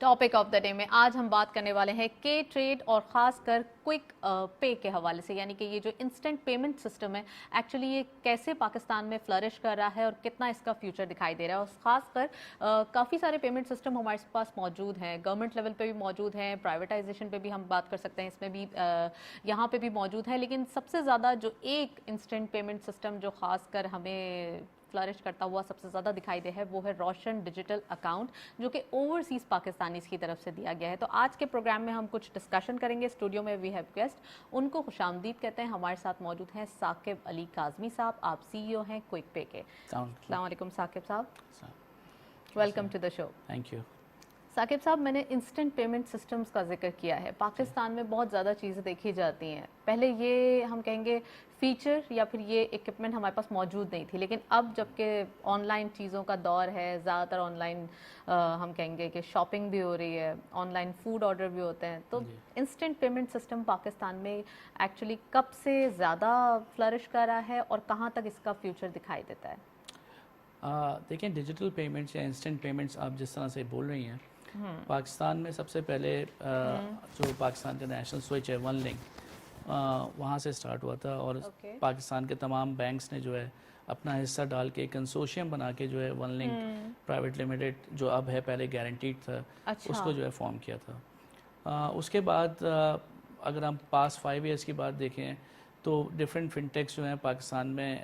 Topic of the day में आज हम बात करने वाले हैं के ट्रेड और ख़ासकर क्विक पे के हवाले से, यानी कि ये जो इंस्टेंट पेमेंट सिस्टम है एक्चुअली ये कैसे पाकिस्तान में फ्लरिश कर रहा है और कितना इसका फ्यूचर दिखाई दे रहा है। और ख़ासकर काफ़ी सारे पेमेंट सिस्टम हमारे पास मौजूद हैं, गवर्नमेंट लेवल पे भी मौजूद हैं, प्राइवेटाइजेशन पे भी हम बात कर सकते हैं, इसमें भी यहाँ पे भी मौजूद है। लेकिन सबसे ज़्यादा जो एक इंस्टेंट पेमेंट सिस्टम जो ख़ासकर हमें फ्लरिश करता हुआ सबसे ज़्यादा दिखाई दे है वो है रोशन डिजिटल अकाउंट, जो कि ओवरसीज़ पाकिस्तानीज़ की तरफ से दिया गया है। तो आज के प्रोग्राम में हम कुछ डिस्कशन करेंगे। स्टूडियो में वी हैव गेस्ट, उनको खुशामदीद कहते हैं। हमारे साथ मौजूद हैं साकिब अली काज़मी साहब, आप CEO हैं क्विक पे के। अस्सलाम वालेकुम साकिब साहब, welcome to the show. Thank you. Saqib साहब, मैंने इंस्टेंट पेमेंट सिस्टम्स का जिक्र किया है। पाकिस्तान में बहुत ज़्यादा चीज़ें देखी जाती हैं। पहले ये हम कहेंगे फीचर या फिर ये इक्विपमेंट हमारे पास मौजूद नहीं थी, लेकिन अब जबकि ऑनलाइन चीज़ों का दौर है, ज़्यादातर ऑनलाइन हम कहेंगे कि शॉपिंग भी हो रही है, ऑनलाइन फूड ऑर्डर भी होते हैं, तो इंस्टेंट पेमेंट सिस्टम पाकिस्तान में एक्चुअली कब से ज़्यादा फ्लरिश कर रहा है और कहाँ तक इसका फ्यूचर दिखाई देता है? देखें, डिजिटल पेमेंट्स या इंस्टेंट पेमेंट्स आप जिस तरह से बोल रही हैं, पाकिस्तान में सबसे पहले जो पाकिस्तान का नेशनल स्विच है वन लिंक, वहाँ से स्टार्ट हुआ था और पाकिस्तान के तमाम बैंक्स ने जो है अपना हिस्सा डाल के कंसोर्शियम बना के जो है वन लिंक प्राइवेट लिमिटेड, जो अब है पहले गारंटीड था, उसको जो है फॉर्म किया था। उसके बाद अगर हम पास 5 ईयर्स की बात देखें तो डिफरेंट फिनटेक्स जो हैं पाकिस्तान में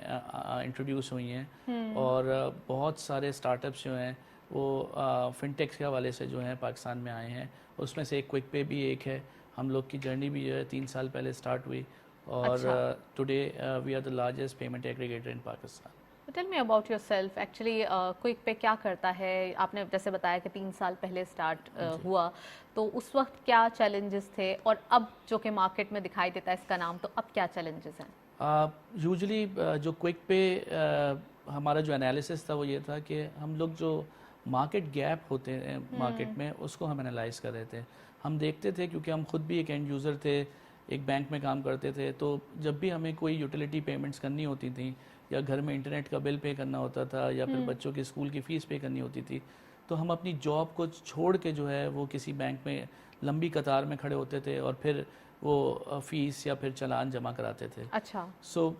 इंट्रोड्यूस हुई हैं और बहुत सारे स्टार्टअप्स जो हैं वो फिनटेक्स के हवाले से जो हैं पाकिस्तान में आए हैं। उसमें से एक क्विक पे भी एक है। हम लोग की जर्नी भी जो है 3 साल पहले स्टार्ट हुई और today we are the largest payment aggregator in Pakistan. Tell me about yourself, actually quick pay क्या करता है? आपने जैसे बताया कि 3 साल पहले स्टार्ट हुआ, तो उस वक्त क्या चैलेंजेस थे और अब जो कि मार्केट में दिखाई देता है इसका नाम, तो अब क्या चैलेंजेस हैं? यूजुअली जो क्विक पे हमारा जो एनालिसिस था वो ये था कि हम लोग जो मार्केट गैप होते हैं मार्केट में उसको हम एनालाइज कर रहे थे। हम देखते थे, क्योंकि हम खुद भी एक एंड यूज़र थे, एक बैंक में काम करते थे, तो जब भी हमें कोई यूटिलिटी पेमेंट्स करनी होती थी या घर में इंटरनेट का बिल पे करना होता था या फिर बच्चों की स्कूल की फ़ीस पे करनी होती थी, तो हम अपनी जॉब को छोड़ के जो है वो किसी बैंक में लंबी कतार में खड़े होते थे और फिर वो फ़ीस या फिर चालान जमा कराते थे। अच्छा। सो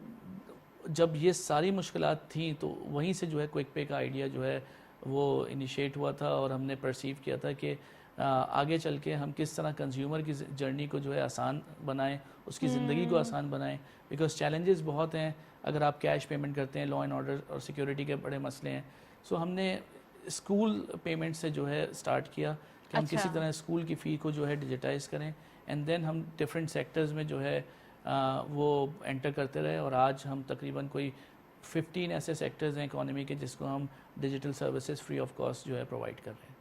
जब ये सारी मुश्किलात थी तो वहीं से जो है क्विक पे का आइडिया जो है वो इनिशिएट हुआ था और हमने परसीव किया था कि आगे चल के हम किस तरह कंज्यूमर की जर्नी को जो है आसान बनाएं, उसकी ज़िंदगी को आसान बनाएं, बिकॉज चैलेंजेस बहुत हैं। अगर आप कैश पेमेंट करते हैं, लॉ एंड ऑर्डर और सिक्योरिटी के बड़े मसले हैं। सो हमने स्कूल पेमेंट से जो है स्टार्ट किया कि हम किसी तरह स्कूल की फ़ी को जो है डिजिटाइज़ करें एंड देन हम डिफरेंट सेक्टर्स में जो है वो एंटर करते रहे और आज हम तकरीबन कोई 15 ऐसे सेक्टर्स हैं इकोनॉमी के जिसको हम digital services free of cost जो है प्रोवाइड कर रहे हैं।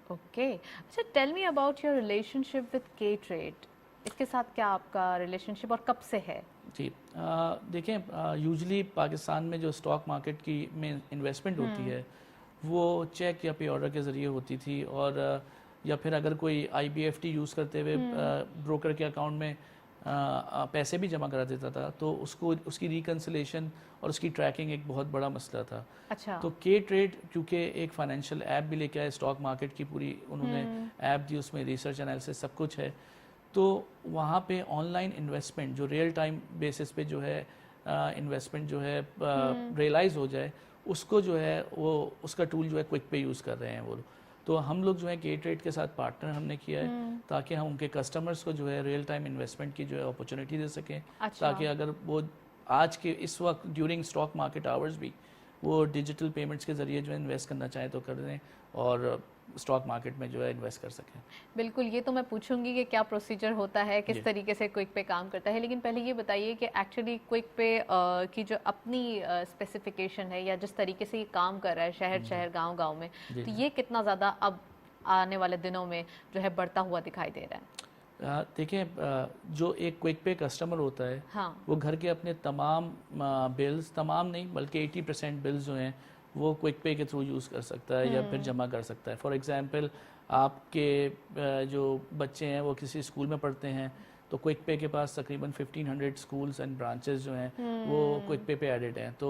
ओके, अच्छा, tell me about your relationship with K trade. इसके साथ क्या आपका रिलेशनशिप और कब से है? जी, देखें, यूजुअली पाकिस्तान में जो स्टॉक मार्केट की में इन्वेस्टमेंट होती है वो चेक या पे ऑर्डर के ज़रिए होती थी और या फिर अगर कोई IBFT यूज़ करते हुए ब्रोकर के अकाउंट में पैसे भी जमा करा देता था तो उसको उसकी रिकन्सिलेशन और उसकी ट्रैकिंग एक बहुत बड़ा मसला था। अच्छा। तो के ट्रेड क्योंकि एक फाइनेंशियल ऐप भी लेके आए, स्टॉक मार्केट की पूरी उन्होंने ऐप दी, उसमें रिसर्च एनालिसिस सब कुछ है, तो वहाँ पे ऑनलाइन इन्वेस्टमेंट जो रियल टाइम बेसिस पे जो है इन्वेस्टमेंट जो है रियलाइज़ हो जाए, उसको जो है वो उसका टूल जो है क्विक पे यूज़ कर रहे हैं वो। तो हम लोग जो है के ट्रेड के साथ पार्टनर हमने किया है ताकि हम उनके कस्टमर्स को जो है रियल टाइम इन्वेस्टमेंट की जो है अपॉर्चुनिटी दे सकें। अच्छा। ताकि अगर वो आज के इस वक्त ड्यूरिंग स्टॉक मार्केट आवर्स भी वो डिजिटल पेमेंट्स के ज़रिए जो है इन्वेस्ट करना चाहें तो कर दें और स्टॉक मार्केट में जो है इन्वेस्ट कर सकें। बिल्कुल, ये तो मैं पूछूंगी कि क्या प्रोसीजर होता है, किस तरीके से क्विक पे काम करता है, लेकिन पहले ये बताइए कि एक्चुअली क्विक पे की जो अपनी स्पेसिफिकेशन है या जिस तरीके से ये काम कर रहा है शहर शहर गांव गांव में, तो ये कितना ज़्यादा अब आने वाले दिनों में जो है बढ़ता हुआ दिखाई दे रहा है? देखिए, जो एक क्विक पे कस्टमर होता है, हाँ, वो घर के अपने तमाम बिल्स, तमाम नहीं बल्कि 80% बिल्स जो हैं वो क्विक पे के थ्रू यूज़ कर सकता है या फिर जमा कर सकता है। फॉर एग्जांपल, आपके जो बच्चे हैं वो किसी स्कूल में पढ़ते हैं तो क्विक पे के पास तकरीबन 1500 स्कूल्स एंड ब्रांचेस जो हैं वो क्विक पे एडेड हैं। तो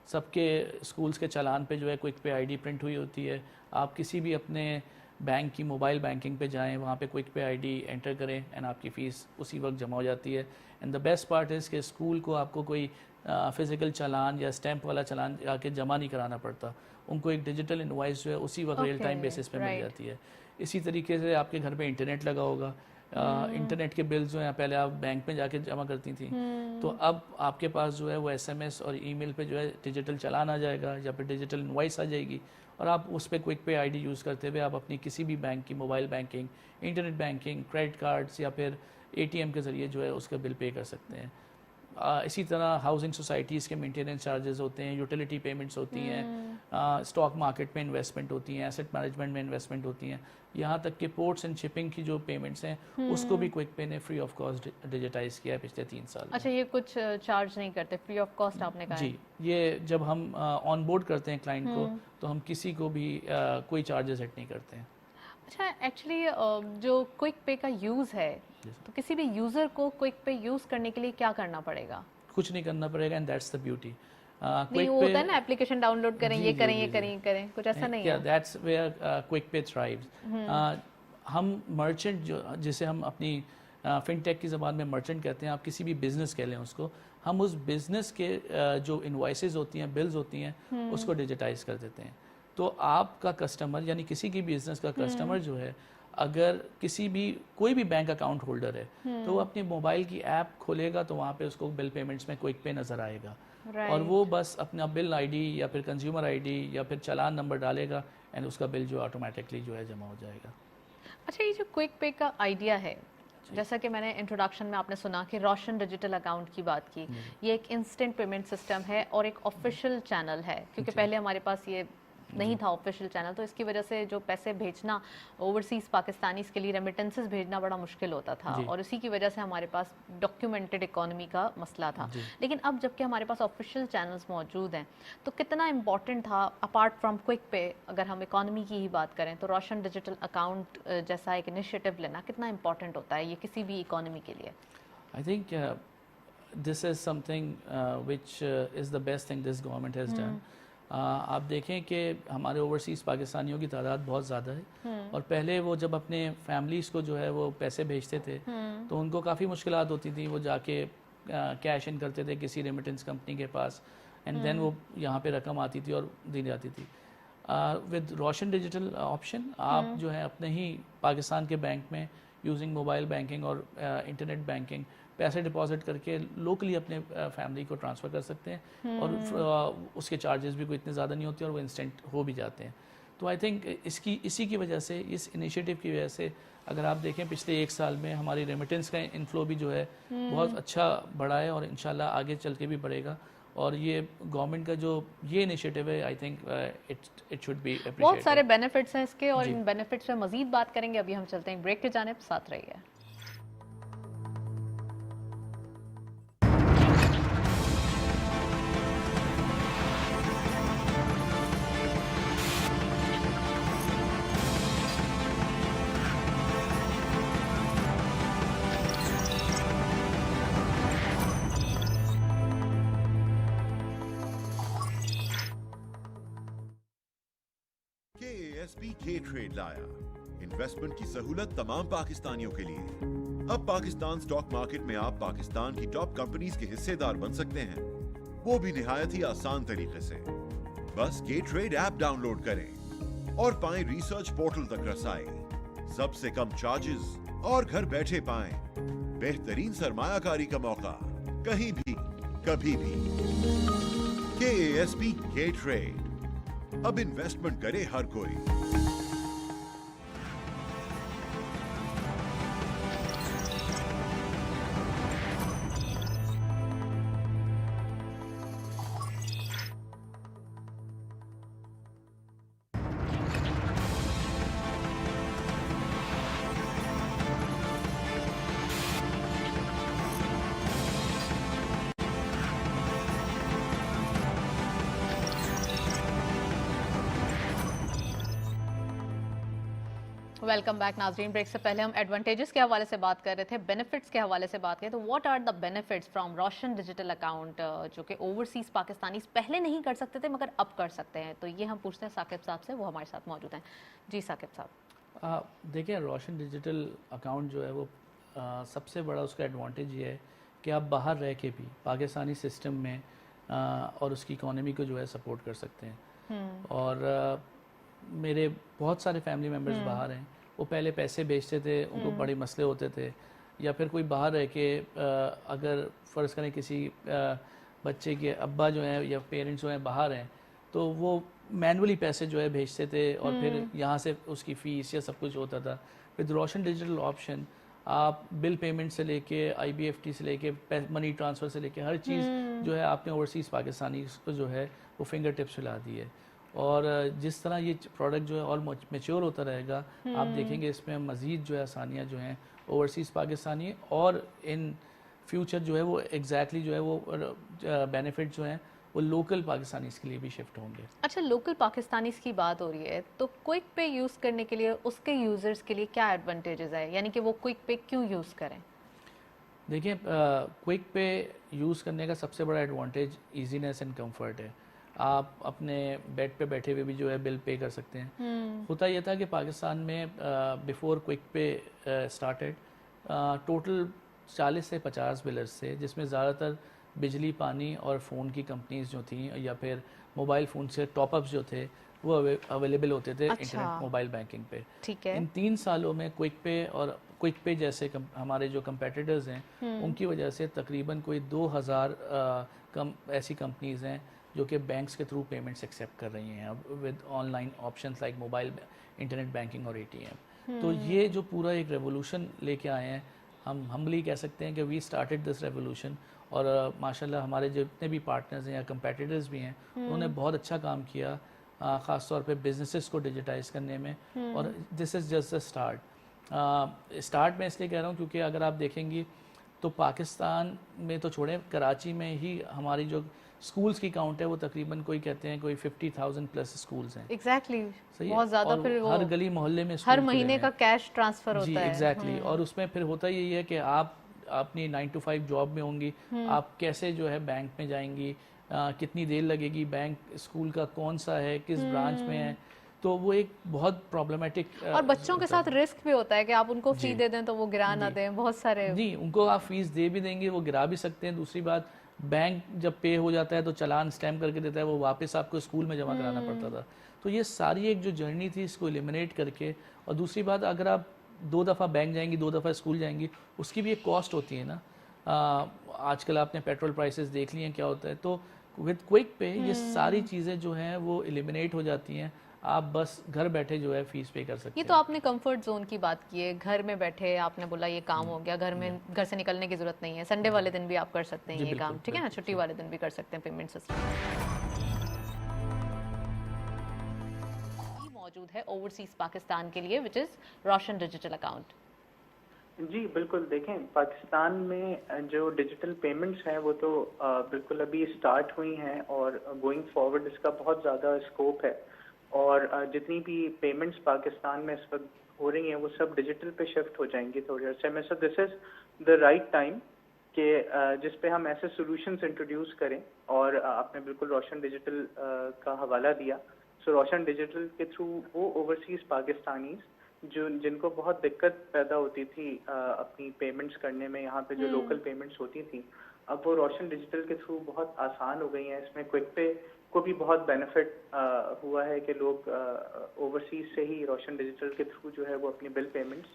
सबके स्कूल्स के चालान पे जो है क्विक पे ID प्रिंट हुई होती है। आप किसी भी अपने बैंक की मोबाइल बैंकिंग पे जाएं, वहाँ पे क्विक पे आईडी एंटर करें एंड आपकी फ़ीस उसी वक्त जमा हो जाती है। And the best part is कि स्कूल को आपको कोई फ़िज़िकल चालान या स्टैंप वाला चालान आके जमा नहीं कराना पड़ता, उनको एक डिजिटल इनवॉइस जो है उसी वक्त रियल टाइम बेसिस पे मिल जाती है। इसी तरीके से आपके घर पे इंटरनेट लगा होगा, इंटरनेट के बिल जो हैं पहले आप बैंक में जाके जमा करती थी, तो अब आपके पास जो है वो एसएमएस और ईमेल पे जो है डिजिटल चालान आ जाएगा या फिर डिजिटल इनवॉइस आ जाएगी, और आप उस पर क्विक पे आईडी यूज़ करते हुए आप अपनी किसी भी बैंक की mobile banking, internet banking, credit cards या फिर एटीएम के ज़रिए जो है उसका बिल पे कर सकते हैं। इसी तरह हाउसिंग सोसाइटीज़ के मेंटेनेंस चार्जेस होते हैं, यूटिलिटी पेमेंट्स होती हैं, स्टॉक मार्केट में इन्वेस्टमेंट होती हैं, एसेट मैनेजमेंट में इन्वेस्टमेंट होती हैं, यहाँ तक कि पोर्ट्स एंड शिपिंग की जो पेमेंट्स हैं उसको भी क्विक पे ने फ्री ऑफ कॉस्ट डिजिटाइज किया है पिछले 3 साल। अच्छा, ये कुछ चार्ज नहीं करते, फ्री ऑफ कॉस्ट आपने कहा जी, ये जब हम ऑन बोर्ड करते हैं क्लाइंट को तो हम किसी को भी कोई चार्जेस सेट नहीं करते हैं। अच्छा, एक्चुअली जो क्विक पे का यूज़ है, तो किसी भी यूज़र को क्विक पे यूज़ करने के लिए क्या करना पड़ेगा? कुछ नहीं करना पड़ेगा, एंड दैट्स द ब्यूटी। नहीं, वो होता है ना एप्लीकेशन डाउनलोड करें, ये करें, ये करें, ये करें, कुछ ऐसा नहीं है? दैट्स वेयर क्विक पे थ्राइव्स। हम मर्चेंट जो जिसे हम अपनी फिनटेक की ज़बान में मर्चेंट कहते हैं, आप किसी भी बिज़नेस कह लें उसको, हम उस बिज़नेस के जो इनवॉइसेस होती हैं, बिल्स होती हैं, उसको डिजिटाइज कर देते हैं। तो आपका कस्टमर यानी किसी की बिज़नेस का कस्टमर जो है, अगर किसी भी कोई भी बैंक अकाउंट होल्डर है तो वो अपनी मोबाइल की ऐप खोलेगा तो वहाँ पे उसको बिल पेमेंट्स में क्विक पे नज़र आएगा, और वो बस अपना बिल आईडी या फिर कंज्यूमर आईडी या फिर चालान नंबर डालेगा एंड उसका बिल जो ऑटोमेटिकली जो है जमा हो जाएगा। अच्छा, ये जो क्विक पे का आइडिया है, जैसा कि मैंने इंट्रोडक्शन में आपने सुना कि रोशन डिजिटल अकाउंट की बात की, ये एक इंस्टेंट पेमेंट सिस्टम है और एक ऑफिशियल चैनल है, क्योंकि पहले हमारे पास ये नहीं था ऑफिशियल चैनल, तो इसकी वजह से जो पैसे भेजना ओवरसीज़ पाकिस्तानीज़ के लिए रेमिटेंसेस भेजना बड़ा मुश्किल होता था, और इसी की वजह से हमारे पास डॉक्यूमेंटेड इकोनॉमी का मसला था। लेकिन अब जबकि हमारे पास ऑफिशियल चैनल्स मौजूद हैं, तो कितना इम्पॉर्टेंट था अपार्ट फ्रॉम क्विक पे, अगर हम इकोनॉमी की ही बात करें तो रोशन डिजिटल अकाउंट जैसा एक इनिशिएटिव लेना कितना इम्पॉर्टेंट होता है ये किसी भी इकोनॉमी के लिए? I think this is something which is the best thing this government has done. आप देखें कि हमारे ओवरसीज़ पाकिस्तानियों की तादाद बहुत ज़्यादा है, और पहले वो जब अपने फैमिलीज़ को जो है वो पैसे भेजते थे तो उनको काफ़ी मुश्किलात होती थी, वो जाके कैश इन करते थे किसी रेमिटेंस कंपनी के पास, एंड देन वो यहाँ पे रकम आती थी और दी जाती थी। विद रोशन डिजिटल ऑप्शन आप जो है अपने ही पाकिस्तान के बैंक में यूजिंग मोबाइल बैंकिंग और इंटरनेट बैंकिंग पैसे डिपॉजिट करके लोकली अपने फैमिली को ट्रांसफ़र कर सकते हैं, और उसके चार्जेस भी कोई इतने ज़्यादा नहीं होते और वो इंस्टेंट हो भी जाते हैं। तो आई थिंक इसी की वजह से, इस इनिशिएटिव की वजह से, अगर आप देखें पिछले 1 साल में हमारी रेमिटेंस का इनफ्लो भी जो है बहुत अच्छा बढ़ा है, और इंशाल्लाह आगे चल के भी बढ़ेगा। और ये गवर्नमेंट का जो ये इनिशिएटिव है, I think it should be appreciated. बहुत सारे बेनिफिट्स हैं इसके, और इन बेनिफिट्स पे मजीद बात करेंगे। अभी हम चलते हैं ब्रेक की जानिब, साथ रहिए। KASB K ट्रेड लाया इन्वेस्टमेंट की सहूलत तमाम पाकिस्तानियों के लिए। अब पाकिस्तान स्टॉक मार्केट में आप पाकिस्तान की टॉप कंपनीज के हिस्सेदार बन सकते हैं, वो भी निहायत ही आसान तरीके से। बस K ट्रेड ऐप डाउनलोड करें और पाएं रिसर्च पोर्टल तक रसाई, सबसे कम चार्जेस, और घर बैठे पाएं बेहतरीन सरमायाकारी का मौका, कहीं भी कभी भी। KASB K ट्रेड, अब इन्वेस्टमेंट करे हर कोई। वेलकम बैक नाजरीन। ब्रेक से पहले हम एडवांटेजेस के हवाले से बात कर रहे थे, बेनिफिट्स के हवाले से बात करें तो what are the benefits from Roshan digital account, जो कि ओवरसीज़ पाकिस्तानीज़ पहले नहीं कर सकते थे मगर अब कर सकते हैं। तो ये हम पूछते हैं साकिब साहब से, वो हमारे साथ मौजूद हैं। जी साकिब साहब। देखिए रोशन डिजिटल अकाउंट जो है वो सबसे बड़ा उसका एडवांटेज ये है कि आप बाहर रह के भी पाकिस्तानी सिस्टम में और उसकी इकोनॉमी को जो है सपोर्ट कर सकते हैं। और मेरे बहुत सारे फैमिली मेम्बर्स बाहर हैं, वो पहले पैसे भेजते थे, उनको बड़े मसले होते थे, या फिर कोई बाहर रह के अगर फ़र्ज़ करें किसी बच्चे के अब्बा जो हैं या पेरेंट्स जो हैं बाहर हैं, तो वो मैनुअली पैसे जो है भेजते थे और फिर यहाँ से उसकी फ़ीस या सब कुछ होता था। विद रोशन डिजिटल ऑप्शन आप बिल पेमेंट से लेके IBFT से लेके मनी ट्रांसफ़र से लेके हर चीज़ जो है आपने ओवरसीज़ पाकिस्तानी को जो है वो फिंगर टिप्स ला दी है। और जिस तरह ये प्रोडक्ट जो है और मैच्योर होता रहेगा, आप देखेंगे इसमें मज़ीद जो है आसानियाँ जो हैं ओवरसीज़ पाकिस्तानी और इन फ्यूचर जो है वो एग्जैक्टली जो है वो बेनिफिट जो हैं वो लोकल पाकिस्तानीज़ के लिए भी शिफ्ट होंगे। अच्छा, लोकल पाकिस्तानीज़ की बात हो रही है तो क्विक पे यूज़ करने के लिए उसके यूज़र्स के लिए क्या एडवांटेजेस है, यानी कि वो क्विक पे क्यों यूज़ करें? देखिए क्विक पे यूज़ करने का सबसे बड़ा एडवांटेज इजीनेस एंड कंफर्ट है। आप अपने बेड पे बैठे हुए भी जो है बिल पे कर सकते हैं। होता यह था कि पाकिस्तान में बिफोर क्विक पे स्टार्टेड टोटल 40 से 50 बिलर्स थे, जिसमें ज़्यादातर बिजली, पानी और फ़ोन की कंपनीज जो थी या फिर मोबाइल फ़ोन से टॉपअप्स जो थे वो अवेलेबल होते थे इंटरनेट मोबाइल बैंकिंग पे। ठीक है। इन 3 सालों में क्विक पे और क्विक पे जैसे हमारे जो कंपेटिटर्स हैं उनकी वजह से तकरीबन कोई 2000 ऐसी कंपनीज़ हैं जो कि बैंक्स के थ्रू पेमेंट्स एक्सेप्ट कर रही हैं अब with online options like mobile internet banking और ATM। तो ये जो पूरा एक रेवोल्यूशन लेके आए हैं, हम हम्बली कह सकते हैं कि वी स्टार्टेड दिस रेवोल्यूशन। और माशाल्लाह हमारे जितने भी पार्टनर्स हैं या कंपेटिटर्स भी हैं उन्होंने बहुत अच्छा काम किया, ख़ास तौर पे बिजनेसेस को डिजिटाइज करने में। और this is just the start मैं इसलिए कह रहा हूँ क्योंकि अगर आप देखेंगी तो पाकिस्तान में तो छोड़ें, कराची में ही हमारी जो स्कूल्स की काउंट है वो तकरीबन कोई कहते हैं कोई 50,000 प्लस स्कूल्स हैं। एग्जैक्टली सही है? बहुत ज़्यादा। और फिर वो हर गली मोहल्ले में हर स्कूल खुले महीने हैं। का कैश ट्रांसफ़र जी होता है। एग्जैक्टली। और उसमें फिर होता यही है कि आप अपनी 9 to 5 जॉब में होंगी, आप कैसे जो है बैंक में जाएंगी, कितनी देर लगेगी, बैंक स्कूल का कौन सा है, किस ब्रांच में है, तो वो एक बहुत प्रॉब्लमेटिक। और बच्चों के साथ रिस्क भी होता है कि आप उनको फी जी दे दें तो वो गिरा ना जी दें, बहुत सारे। जी, उनको आप फीस दे भी देंगे, वो गिरा भी सकते हैं। दूसरी बात, बैंक जब पे हो जाता है तो चालान स्टैम्प करके देता है, वो वापस आपको स्कूल में जमा कराना पड़ता था। तो ये सारी एक जो जर्नी थी इसको एलिमिनेट करके, और दूसरी बात अगर आप 2 दफ़ा बैंक जाएंगी, 2 दफ़ा स्कूल जाएंगी, उसकी भी एक कॉस्ट होती है ना। आजकल आपने पेट्रोल प्राइसेस देख लिए हैं क्या होता है। तो विद क्विक पे ये सारी चीज़ें जो हैं वो एलिमिनेट हो जाती हैं, आप बस घर बैठे जो है फीस पे कर सकते ये हैं। तो आपने कंफर्ट जोन की बात की है, घर में बैठे आपने बोला ये काम हो गया, घर से निकलने की जरूरत नहीं है, संडे वाले दिन भी आप कर सकते हैं जी ये काम, बिल्कुल ठीक है ना, बिल्कुल, छुट्टी जी। वाले दिन भी कर सकते हैं पेमेंट सिस्टम। मौजूद है ओवरसीज पाकिस्तान के लिए which is Roshan digital account. जी बिल्कुल, देखें पाकिस्तान में जो डिजिटल पेमेंट्स हैं वो तो बिल्कुल अभी स्टार्ट हुई हैं और गोइंग फॉरवर्ड इसका बहुत ज़्यादा स्कोप है। और जितनी भी पेमेंट्स पाकिस्तान में इस वक्त हो रही हैं वो सब डिजिटल पे शिफ्ट हो जाएंगी थोड़ी अर्से में। So this is the right time कि जिस पे हम ऐसे सॉल्यूशंस इंट्रोड्यूस करें। और आपने बिल्कुल रोशन डिजिटल का हवाला दिया। सो रोशन डिजिटल के थ्रू वो ओवरसीज़ पाकिस्तानीज़ जो जिनको बहुत दिक्कत पैदा होती थी अपनी पेमेंट्स करने में, यहाँ पे जो लोकल पेमेंट्स होती थी, अब वो रोशन डिजिटल के थ्रू बहुत आसान हो गई हैं। इसमें क्विक पे को भी बहुत बेनिफिट हुआ है कि लोग ओवरसीज से ही रोशन डिजिटल के थ्रू जो है वो अपनी बिल पेमेंट्स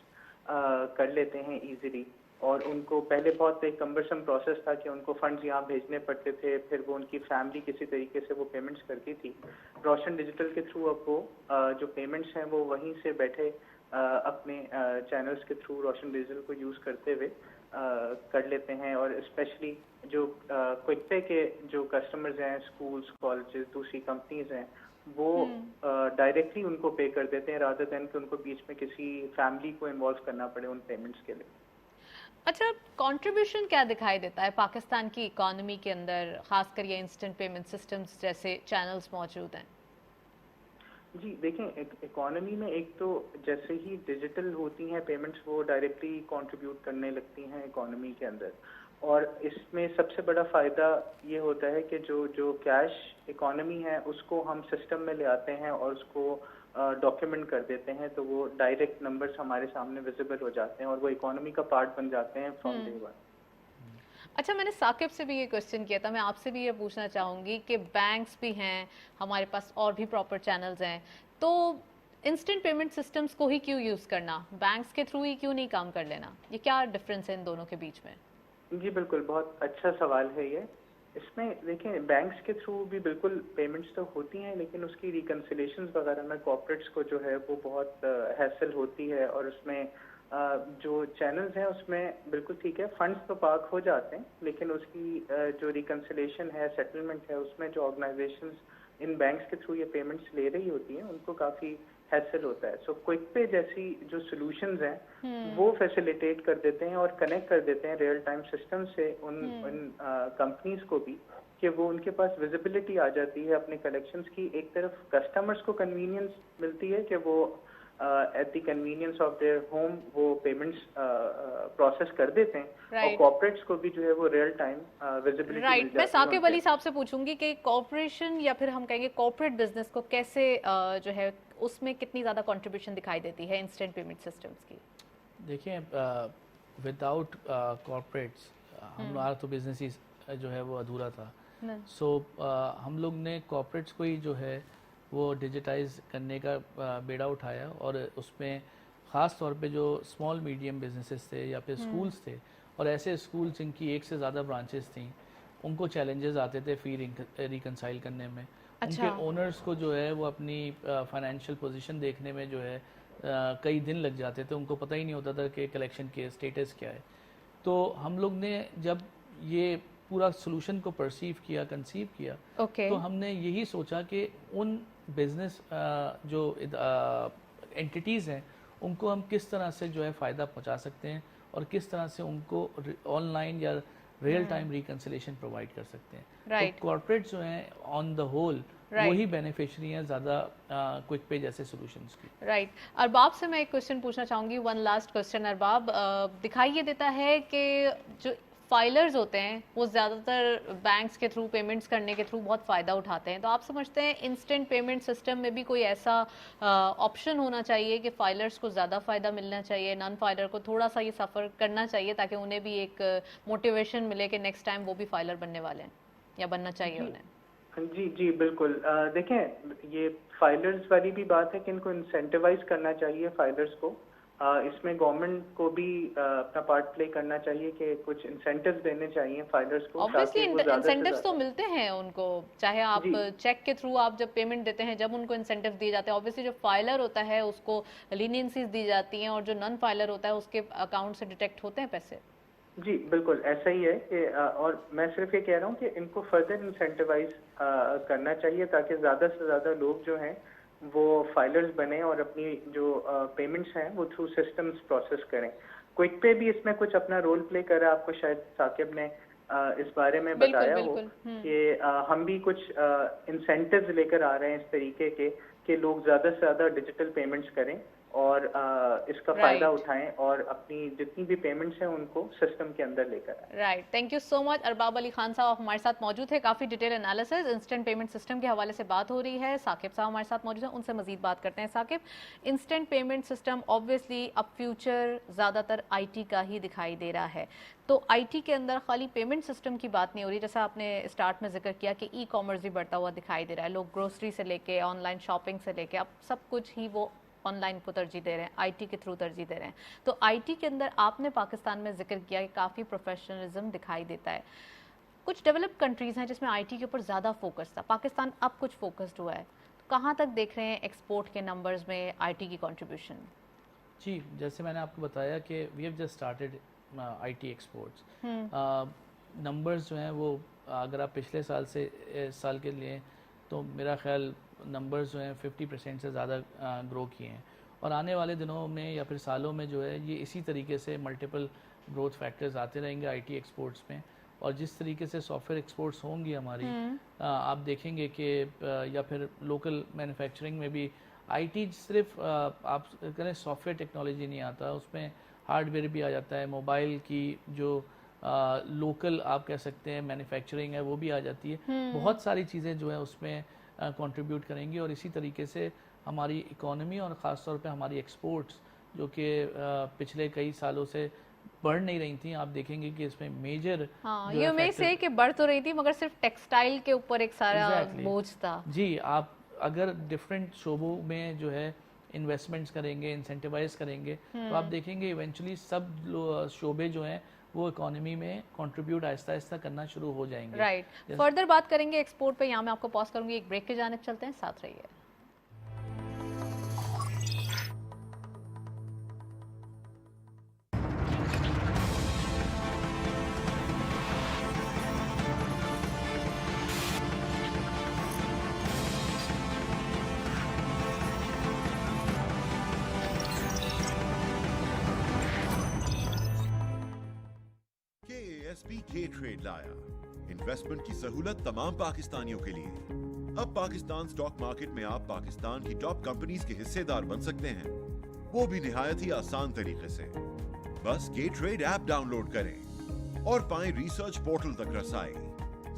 कर लेते हैं इजीली। और उनको पहले बहुत एक कम्बरसम प्रोसेस था कि उनको फंड्स यहाँ भेजने पड़ते थे, फिर वो उनकी फैमिली किसी तरीके से वो पेमेंट्स करती थी। रोशन डिजिटल के थ्रू अब वो जो पेमेंट्स हैं वो वहीं से बैठे अपने चैनल्स के थ्रू रोशन डिजिटल को यूज़ करते हुए कर लेते हैं। और स्पेशली जो क्विक पे के जो कस्टमर्स हैं, स्कूल्स, कॉलेजेस, दूसरी कंपनीज हैं, वो डायरेक्टली उनको पे कर देते हैं रादर देन कि उनको बीच में किसी फैमिली को इन्वॉल्व करना पड़े उन पेमेंट्स के लिए। अच्छा, कंट्रीब्यूशन क्या दिखाई देता है पाकिस्तान की इकोनॉमी के अंदर, खासकर ये इंस्टेंट पेमेंट सिस्टम्स जैसे चैनल्स मौजूद हैं? जी देखें, इकोनॉमी में एक तो जैसे ही डिजिटल होती हैं पेमेंट्स वो डायरेक्टली कंट्रीब्यूट करने लगती हैं इकोनॉमी के अंदर। और इसमें सबसे बड़ा फ़ायदा ये होता है कि जो जो कैश इकोनॉमी है उसको हम सिस्टम में ले आते हैं और उसको डॉक्यूमेंट कर देते हैं, तो वो डायरेक्ट नंबर्स हमारे सामने विजिबल हो जाते हैं और वो इकोनॉमी का पार्ट बन जाते हैं फ्रॉम डे वन। अच्छा, मैंने साकिब से भी ये क्वेश्चन किया था, मैं आपसे भी ये पूछना चाहूँगी कि बैंक्स भी हैं हमारे पास और भी प्रॉपर चैनल्स हैं, तो इंस्टेंट पेमेंट सिस्टम्स को ही क्यों यूज़ करना, बैंक्स के थ्रू ही क्यों नहीं काम कर लेना? ये क्या डिफरेंस है इन दोनों के बीच में? जी बिल्कुल, बहुत अच्छा सवाल है ये। इसमें देखिए बैंक्स के थ्रू भी बिल्कुल पेमेंट्स तो होती हैं, लेकिन उसकी रिकन्सिलेशंस वगैरह में कॉर्पोरेट्स को जो है वो बहुत हैसल होती है, और उसमें जो चैनल्स हैं उसमें बिल्कुल ठीक है, फंड्स तो पार्क हो जाते हैं, लेकिन उसकी जो रिकन्सिलेशन है, सेटलमेंट है, उसमें जो ऑर्गेनाइजेशंस इन बैंक्स के थ्रू ये पेमेंट्स ले रही होती हैं उनको काफ़ी हैसल होता है। सो क्विक पे जैसी जो सॉल्यूशंस हैं वो फैसिलिटेट कर देते हैं और कनेक्ट कर देते हैं रियल टाइम सिस्टम से उन कंपनीज को भी, कि वो उनके पास विजिबिलिटी आ जाती है अपने कलेक्शंस की। एक तरफ कस्टमर्स को कन्वीनियंस मिलती है कि वो at the convenience of their home वो पेमेंट्स प्रोसेस कर देते हैं, और कॉर्पोरेट्स को भी जो है वो रियल टाइम विजिबिलिटी मिल जाती है। मैं साकिब अली साहब से पूछूंगी कि कॉर्पोरेशन या फिर हम कहेंगे कॉर्पोरेट बिजनेस को कैसे जो है उसमें कितनी ज़्यादा कंट्रीब्यूशन दिखाई देती है इंस्टेंट पेमेंट सिस्टम्स की? देखिए, विदाउट कॉर्पोरेट्स हमारा तो बिजनेस ही जो है वो अधूरा था। सो हम लोग ने कॉर्पोरेट्स को ही जो है वो डिजिटाइज करने का बेड़ा उठाया, और उसमें ख़ास तौर पे जो स्मॉल मीडियम बिजनेसेस थे या फिर स्कूल्स थे, और ऐसे स्कूल जिनकी एक से ज़्यादा ब्रांचेस थी, उनको चैलेंजेस आते थे फ़ी रिकनसाइल करने में। अच्छा। उनके ओनर्स को जो है वो अपनी फाइनेंशियल पोजीशन देखने में जो है कई दिन लग जाते थे, उनको पता ही नहीं होता था कि कलेक्शन के स्टेटस क्या है। तो हम लोग ने जब ये पूरा सोल्यूशन को परसीव किया, कंसीव किया, तो हमने यही सोचा कि उन बिजनेस जो एंटिटीज़ हैं उनको हम किस तरह से जो है फ़ायदा पहुंचा सकते हैं, और किस तरह से उनको ऑनलाइन या रियल टाइम रिकन्सिलेशन प्रोवाइड कर सकते हैं। तो कॉर्पोरेट जो हैं ऑन द होल वही बेनिफिशियरी हैं ज़्यादा क्विक पे जैसे सॉल्यूशंस की। राइट। अरबाब से मैं एक क्वेश्चन पूछना चाहूँगी, वन लास्ट क्वेश्चन। अरबाब, दिखाई ये देता है कि जो फाइलर्स होते हैं वो ज़्यादातर बैंक्स के थ्रू पेमेंट्स करने के थ्रू बहुत फ़ायदा उठाते हैं, तो आप समझते हैं इंस्टेंट पेमेंट सिस्टम में भी कोई ऐसा ऑप्शन होना चाहिए कि फाइलर्स को ज़्यादा फ़ायदा मिलना चाहिए, नॉन फाइलर को थोड़ा सा ये सफ़र करना चाहिए, ताकि उन्हें भी एक मोटिवेशन मिले कि नेक्स्ट टाइम वो भी फाइलर बनने वाले हैं, या बनना चाहिए उन्हें? जी जी बिल्कुल। देखें, ये फाइलर्स वाली भी बात है कि इनको इंसेंटिवाइज करना चाहिए फाइलर्स को। इसमें गवर्नमेंट को भी अपना पार्ट प्ले करना चाहिए कि कुछ इंसेंटिव्स देने चाहिए फाइलर्स को। ऑब्वियसली इंसेंटिव्स तो मिलते हैं उनको, चाहे आप चेक के थ्रू आप जब पेमेंट देते हैं, जब उनको इंसेंटिव दिए जाते हैं, ऑब्वियसली जो फाइलर होता है उसको लीनियंसीज दी जाती हैं, और जो नॉन फाइलर होता है उसके अकाउंट से डिटेक्ट होते हैं पैसे। जी बिल्कुल ऐसा ही है कि और मैं सिर्फ ये कह रहा हूँ कि इनको फर्दर इंसेंटिवाइज करना चाहिए, ताकि ज़्यादा से ज़्यादा लोग जो हैं वो फाइलर्स बने और अपनी जो पेमेंट्स हैं वो थ्रू सिस्टम्स प्रोसेस करें। क्विक पे भी इसमें कुछ अपना रोल प्ले करा, आपको शायद साकिब ने इस बारे में बताया हो कि हम भी कुछ इंसेंटिव्स लेकर आ रहे हैं इस तरीके के कि लोग ज़्यादा से ज़्यादा डिजिटल पेमेंट्स करें और इसका फायदा उठाएं और अपनी जितनी भी पेमेंट्स हैं उनको सिस्टम के अंदर लेकर आएं। Right, thank you so much. Arbab Ali Khan साहब हमारे साथ मौजूद है, काफ़ी detail analysis instant payment system के हवाले से बात हो रही है। साकिब साहब हमारे साथ मौजूद हैं, उनसे मजीद बात करते हैं। Saqib, instant payment system obviously अब फ्यूचर ज़्यादातर IT का ही दिखाई दे रहा है, तो IT के अंदर खाली पेमेंट सिस्टम की बात नहीं हो रही, जैसा आपने स्टार्ट में जिक्र किया कि ई-कॉमर्स भी बढ़ता हुआ दिखाई दे रहा है, लोग ग्रोसरी से लेके ऑनलाइन शॉपिंग से लेके अब सब कुछ ही वो ऑनलाइन को तरजीह दे रहे हैं, IT के थ्रू तरजीह दे रहे हैं। तो IT के अंदर आपने पाकिस्तान में जिक्र किया कि काफ़ी प्रोफेशनलिज्म दिखाई देता है। कुछ डेवलप्ड कंट्रीज़ हैं जिसमें IT के ऊपर ज़्यादा फोकस था, पाकिस्तान अब कुछ फोकस्ड हुआ है, तो कहाँ तक देख रहे हैं एक्सपोर्ट के नंबर्स में IT की कंट्रीब्यूशन? जी, जैसे मैंने आपको बताया कि we have just started IT exports. Numbers जो हैं वो अगर आप पिछले साल से साल के लिए, तो मेरा ख्याल नंबर्स जो हैं 50% से ज़्यादा ग्रो किए हैं, और आने वाले दिनों में या फिर सालों में जो है ये इसी तरीके से मल्टीपल ग्रोथ फैक्टर्स आते रहेंगे IT एक्सपोर्ट्स में। और जिस तरीके से सॉफ्टवेयर एक्सपोर्ट्स होंगी हमारी, आप देखेंगे कि या फिर लोकल मैन्युफैक्चरिंग में भी IT सिर्फ आप करें सॉफ्टवेयर टेक्नोलॉजी नहीं आता, उसमें हार्डवेयर भी आ जाता है, मोबाइल की जो लोकल आप कह सकते हैं मैन्युफैक्चरिंग है वो भी आ जाती है। बहुत सारी चीज़ें जो है उसमें कंट्रीब्यूट करेंगी और इसी तरीके से हमारी इकोनॉमी और ख़ास तौर पे हमारी एक्सपोर्ट्स जो कि पिछले कई सालों से बढ़ नहीं रही थी, आप देखेंगे कि इसमें मेजर ये मैं से कि बढ़ तो रही थी मगर सिर्फ टेक्सटाइल के ऊपर एक सारा बोझ था। जी, आप अगर डिफरेंट शोबों में जो है इन्वेस्टमेंट्स करेंगे, इंसेंटिवाइज करेंगे, तो आप देखेंगे इवेंचुअली सब शोबे जो हैं वो इकोनॉमी में कंट्रीब्यूट आहिस्ता आहिस्ता करना शुरू हो जाएंगे। राइट। फर्दर बात करेंगे एक्सपोर्ट पे, यहाँ मैं आपको पॉज करूंगी, एक ब्रेक के जाने चलते हैं, साथ रहिए। KASP K ट्रेड लाया इन्वेस्टमेंट की सहूलत तमाम पाकिस्तानियों के लिए। अब पाकिस्तान स्टॉक मार्केट में आप पाकिस्तान की टॉप कंपनीज के हिस्सेदार बन सकते हैं, वो भी निहायत ही आसान तरीके से। बस K ट्रेड ऐप डाउनलोड करें और पाएं रिसर्च पोर्टल तक रसाई,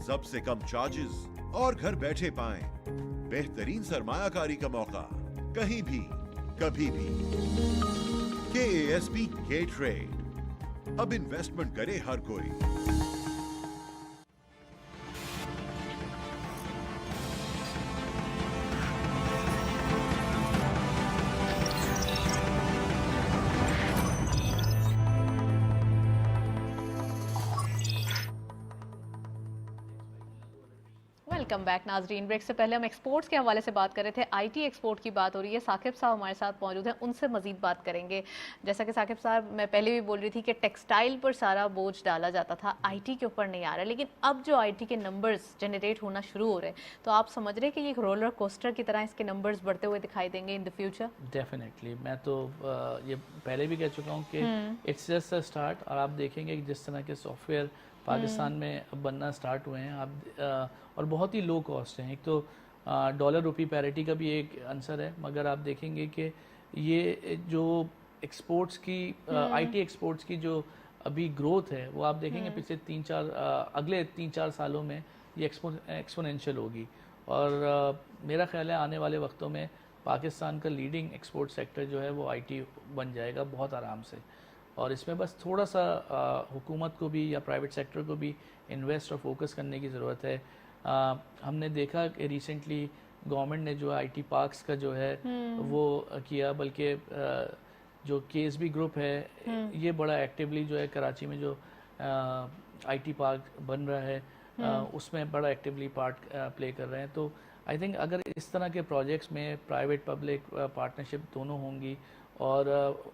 सबसे कम चार्जेस और घर बैठे पाएं बेहतरीन सरमायाकारी का मौका, कहीं भी कभी भी। KASP K ट्रेड, अब इन्वेस्टमेंट करे हर कोई। वेलकम बैक नाजरीन। ब्रेक से पहले हम एक्सपोर्ट्स के हवाले से बात कर रहे थे, आईटी एक्सपोर्ट की बात हो रही है। साकिब साहब हमारे साथ मौजूद हैं, उनसे मजीद बात करेंगे। जैसा कि साकिब साहब, मैं पहले भी बोल रही थी कि टेक्सटाइल पर सारा बोझ डाला जाता था, आईटी के ऊपर नहीं आ रहा, लेकिन अब जो आईटी के नंबर्स जनरेट होना शुरू हो रहे हैं, तो आप समझ रहे हैं कि ये एक रोलर कोस्टर की तरह इसके नंबर्स बढ़ते हुए दिखाई देंगे इन द फ्यूचर? डेफिनेटली, मैं तो ये पहले भी कह चुका हूँ कि इट्स जस्ट अ स्टार्ट। और आप देखेंगे कि जिस तरह के सॉफ्टवेयर पाकिस्तान में अब बनना स्टार्ट हुए हैं, आप और बहुत ही लो कॉस्ट हैं। एक तो डॉलर रुपी पैरिटी का भी एक आंसर है, मगर आप देखेंगे कि ये जो एक्सपोर्ट्स की आईटी एक्सपोर्ट्स की जो अभी ग्रोथ है वो आप देखेंगे पिछले अगले 3-4 सालों में ये एक्सपोनेंशियल होगी। और मेरा ख्याल है आने वाले वक्तों में पाकिस्तान का लीडिंग एक्सपोर्ट सेक्टर जो है वो आईटी बन जाएगा बहुत आराम से। और इसमें बस थोड़ा सा हुकूमत को भी या प्राइवेट सेक्टर को भी इन्वेस्ट और फोकस करने की ज़रूरत है। हमने देखा कि रिसेंटली गवर्नमेंट ने जो आईटी पार्क्स का जो है वो किया, बल्कि जो केएसबी ग्रुप है ये बड़ा एक्टिवली जो है कराची में जो आईटी पार्क बन रहा है उसमें बड़ा एक्टिवली पार्ट प्ले कर रहे हैं। तो आई थिंक अगर इस तरह के प्रोजेक्ट्स में प्राइवेट पब्लिक पार्टनरशिप दोनों होंगी और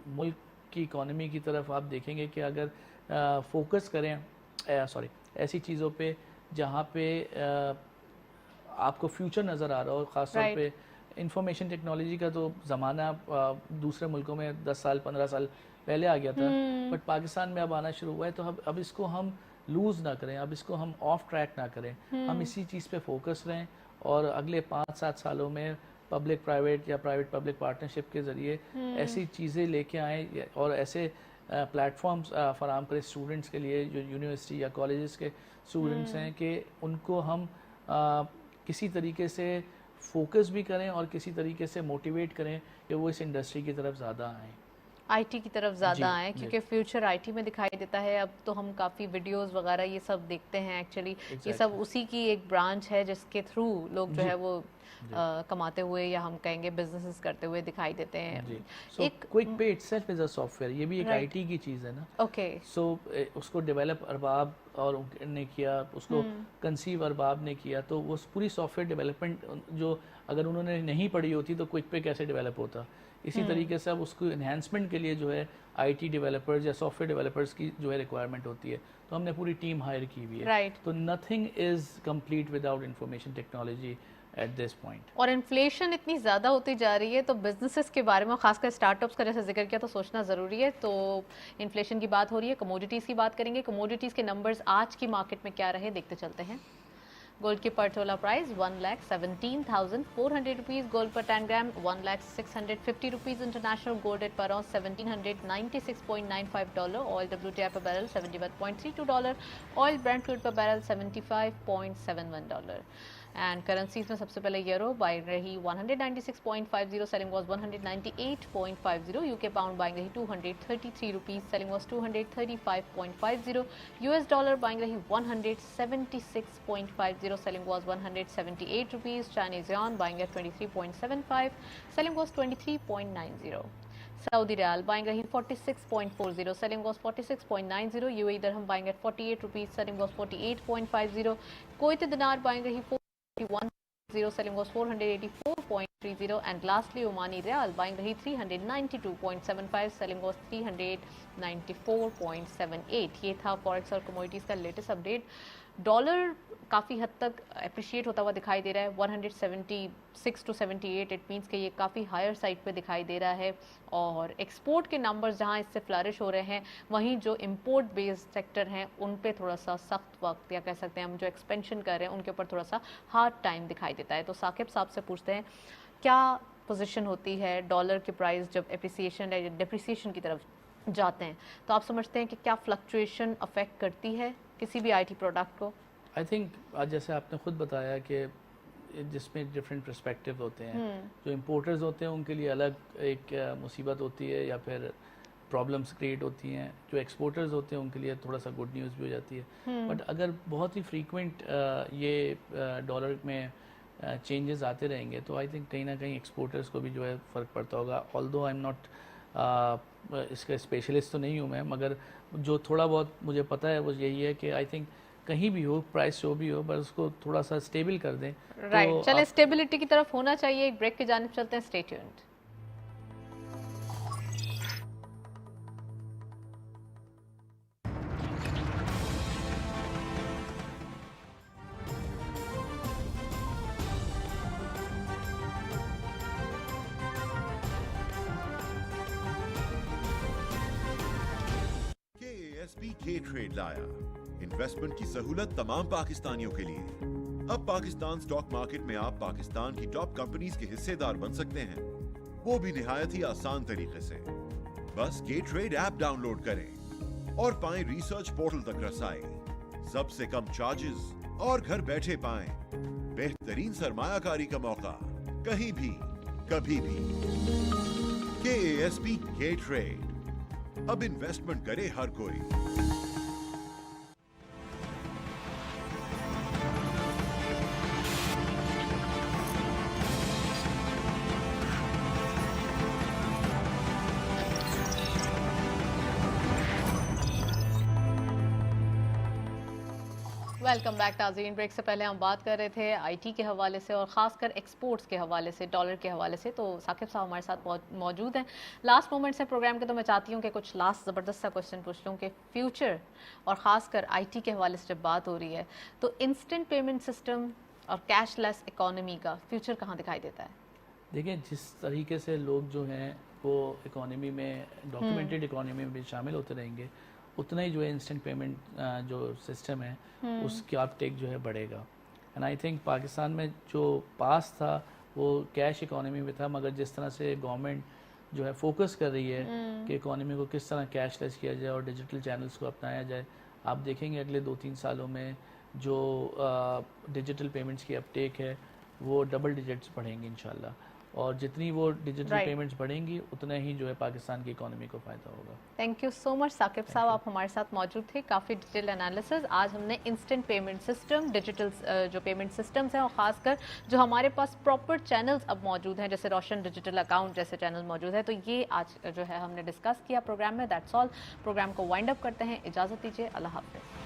मुल्क की इकोनॉमी की तरफ आप देखेंगे कि अगर फोकस करें ऐसी चीज़ों पे जहाँ पे आपको फ्यूचर नज़र आ रहा हो, ख़ास तौर पे इंफॉर्मेशन टेक्नोलॉजी का तो ज़माना दूसरे मुल्कों में 10 साल 15 साल पहले आ गया था, बट पाकिस्तान में अब आना शुरू हुआ है। तो अब इसको हम लूज़ ना करें, अब इसको हम ऑफ ट्रैक ना करें, हम इसी चीज़ पे फोकस रहें और अगले 5-7 सालों में पब्लिक प्राइवेट या प्राइवेट पब्लिक पार्टनरशिप के ज़रिए ऐसी चीज़ें लेके आएँ और ऐसे प्लेटफॉर्म्स फराहम करें स्टूडेंट्स के लिए जो यूनिवर्सिटी या कॉलेजेस के स्टूडेंट्स हैं कि उनको हम किसी तरीके से फोकस भी करें और किसी तरीके से मोटिवेट करें कि वो इस इंडस्ट्री की तरफ ज़्यादा आएँ, आईटी की तरफ ज़्यादा आए, क्योंकि फ्यूचर आईटी में दिखाई देता है। अब तो हम काफ़ी वीडियोस वगैरह ये सब देखते हैं, एक्चुअली ये सब उसी की एक ब्रांच है जिसके थ्रू लोग जो है वो कमाते हुए या हम कहेंगे बिजनेसेस करते हुए दिखाई देते हैं। एक क्विक पे इटसेल्फ इज अ सॉफ्टवेयर, ये भी एक आईटी की चीज़ है ना। ओके, सो उसको डेवलप अरबाब और ने किया, उसको कंसीव अरबाब ने किया, तो वो पूरी सॉफ्टवेयर डेवलपमेंट जो अगर उन्होंने नहीं पढ़ी होती तो क्विक पे कैसे डेवलप होता। इसी तरीके से अब उसको इन्हांसमेंट के लिए जो है आईटी डेवलपर्स या सॉफ्टवेयर डेवलपर्स की जो है रिक्वायरमेंट होती है, तो हमने पूरी टीम हायर की हुई है। तो nothing is complete without information technology at this point. और इन्फ्लेशन इतनी ज़्यादा होती जा रही है, तो बिजनेसेस के बारे में खासकर स्टार्टअप्स का जैसे जिक्र किया तो सोचना ज़रूरी है। तो इन्फ्लेशन की बात हो रही है, कमोडिटीज़ की बात करेंगे, कमोडिटीज़ के नंबर्स आज की मार्केट में क्या रहे देखते चलते हैं। Gold की per tola price 1,17,400 rupees. Gold per 10 gram 1,650 rupees. International gold rate per ounce $1,796.95. Oil WTI per barrel $71.32. Oil Brent crude per barrel $75.71. And currencies में सबसे पहले यूरो बाइंग रही 196.50, selling was 198.50. UK pound buying रही 233 rupees, selling was 235.50. US dollar buying रही 176.50, selling was 178 rupees. Chinese yuan buying at 23.75, selling was 23.90. Saudi riyal buying रही 46.40, selling was 46.90. UAE dirham buying at 48 rupees, selling was 48.50. Kuwaiti dinar buying रही 481.0, selling was 484.30. And lastly, Omani Riyal buying रही 392.75, selling was 394.78. ये था forex और commodities का latest update. Dollar काफ़ी हद तक अप्रिशिएट होता हुआ दिखाई दे रहा है 176 to 78. इट मीन्स कि ये काफ़ी हायर साइड पे दिखाई दे रहा है. और एक्सपोर्ट के नंबर्स जहाँ इससे फ्लरिश हो रहे हैं, वहीं जो इंपोर्ट बेस्ड सेक्टर हैं उन पे थोड़ा सा सख्त वक्त, या कह सकते हैं हम जो एक्सपेंशन कर रहे हैं उनके ऊपर थोड़ा सा हार्ड टाइम दिखाई देता है. तो साकिब साहब से पूछते हैं, क्या पोजीशन होती है डॉलर की प्राइस जब एप्रिसिएशन या डिप्रिसिएशन की तरफ जाते हैं, तो आप समझते हैं कि क्या फ्लक्चुएशन अफेक्ट करती है किसी भी आईटी प्रोडक्ट को? आई थिंक आज जैसे आपने खुद बताया कि जिसमें डिफरेंट पर्सपेक्टिव होते हैं, जो इम्पोर्टर्स होते हैं उनके लिए अलग एक मुसीबत होती है या फिर प्रॉब्लम्स क्रिएट होती हैं. जो एक्सपोर्टर्स होते हैं उनके लिए थोड़ा सा गुड न्यूज़ भी हो जाती है. बट अगर बहुत ही फ्रीक्वेंट ये डॉलर में चेंजेस आते रहेंगे तो आई थिंक कहीं ना कहीं एक्सपोर्टर्स को भी जो है फ़र्क पड़ता होगा. ऑल्दो आई एम नॉट इसका स्पेशलिस्ट तो नहीं हूँ मैं, मगर जो थोड़ा बहुत मुझे पता है वो यही है कि आई थिंक कहीं भी हो, प्राइस जो भी हो, बस उसको थोड़ा सा स्टेबल कर दें. राइट, तो चलें स्टेबिलिटी की तरफ होना चाहिए. एक ब्रेक की जानिब चलते हैं. Stay tuned. KASP K trade लाया इन्वेस्टमेंट की सहूलत तमाम पाकिस्तानियों के लिए. अब पाकिस्तान स्टॉक मार्केट में आप पाकिस्तान की टॉप कंपनीज के हिस्सेदार बन सकते हैं, वो भी निहायत ही आसान तरीके से. बस के ट्रेड ऐप डाउनलोड करें और पाएं रिसर्च पोर्टल तक रसाई, सबसे कम चार्जेस और घर बैठे पाएं बेहतरीन सरमायाकारी का मौका कहीं भी कभी भी. KASP K ट्रेड, अब इन्वेस्टमेंट करे हर कोई. वेलकम बैक नाज़रीन. ब्रेक से पहले हम बात कर रहे थे आईटी के हवाले से और ख़ासकर एक्सपोर्ट्स के हवाले से, डॉलर के हवाले से. तो साकिब साहब हमारे साथ मौजूद हैं. लास्ट मोमेंट्स हैं प्रोग्राम के, तो मैं चाहती हूँ कि कुछ लास्ट ज़बरदस्त सा क्वेश्चन पूछ लूँ कि फ्यूचर और ख़ासकर आईटी के हवाले से जब बात हो रही है तो इंस्टेंट पेमेंट सिस्टम और कैशलेस इकॉनमी का फ्यूचर कहाँ दिखाई देता है? देखिए, जिस तरीके से लोग जो हैं वो इकोनॉमी में, डॉक्यूमेंटेड इकोनॉमी में भी शामिल होते रहेंगे, उतना ही जो है इंस्टेंट पेमेंट जो सिस्टम है उसका अपटेक जो है बढ़ेगा. एंड आई थिंक पाकिस्तान में जो पास था वो कैश इकोनॉमी में था, मगर जिस तरह से गवर्नमेंट जो है फोकस कर रही है कि इकोनॉमी को किस तरह कैशलेस किया जाए और डिजिटल चैनल्स को अपनाया जाए, आप देखेंगे अगले 2-3 सालों में जो डिजिटल पेमेंट्स की अपटेक है वो डबल डिजिट्स बढ़ेंगी इंशाल्लाह. और जितनी वो डिजिटल पेमेंट्स बढ़ेंगी उतना ही जो है पाकिस्तान की इकोनॉमी को फ़ायदा होगा. Thank you so much Saqib साहब, आप हमारे साथ मौजूद थे. काफ़ी डिटेल एनालिसिस. आज हमने इंस्टेंट पेमेंट सिस्टम, डिजिटल जो पेमेंट सिस्टम्स हैं और ख़ासकर जो हमारे पास प्रॉपर चैनल्स अब मौजूद हैं, जैसे रोशन डिजिटल अकाउंट जैसे चैनल मौजूद है, तो ये आज जो है हमने डिस्कस किया प्रोग्राम में. That's all. प्रोग्राम को वाइंड अप करते हैं. इजाज़त दीजिए. अल्लाह हाफ़िज़.